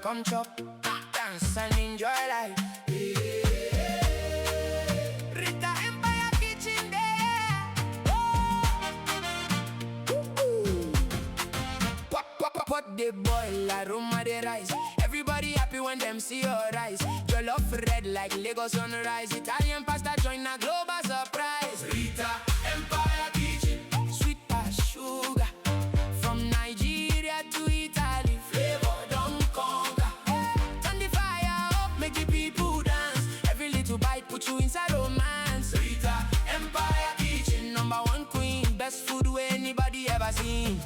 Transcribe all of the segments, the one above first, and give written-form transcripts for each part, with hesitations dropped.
come chop, dance and enjoy life. Rita Empire Kitchen there. Pot the boil, aroma the rice. Everybody happy when them see your rice. Jollof red like Lagos sunrise. Italian pasta join a global surprise. Rita Empire Kitchen, sweet as sugar. From Nigeria to Italy, flavor don't conquer. Turn the fire up, make the people dance. Every little bite put you inside romance. Rita Empire Kitchen, #1 queen. Best food way anybody ever seen.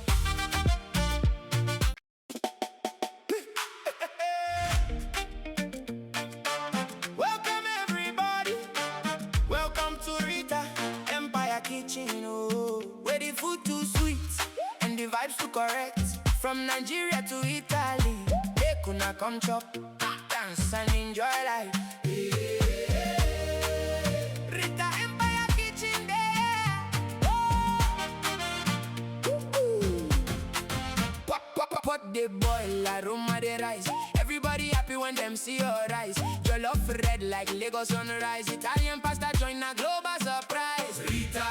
Kitchen, oh, where the food too sweet and the vibes too correct. From Nigeria to Italy, they coulda come chop, dance and enjoy life. Rita Empire Kitchen there. Pot the boil, aroma the rice. Everybody happy when them see your rice. Jollof red like Lagos sunrise. Italian pasta join a global surprise. Rita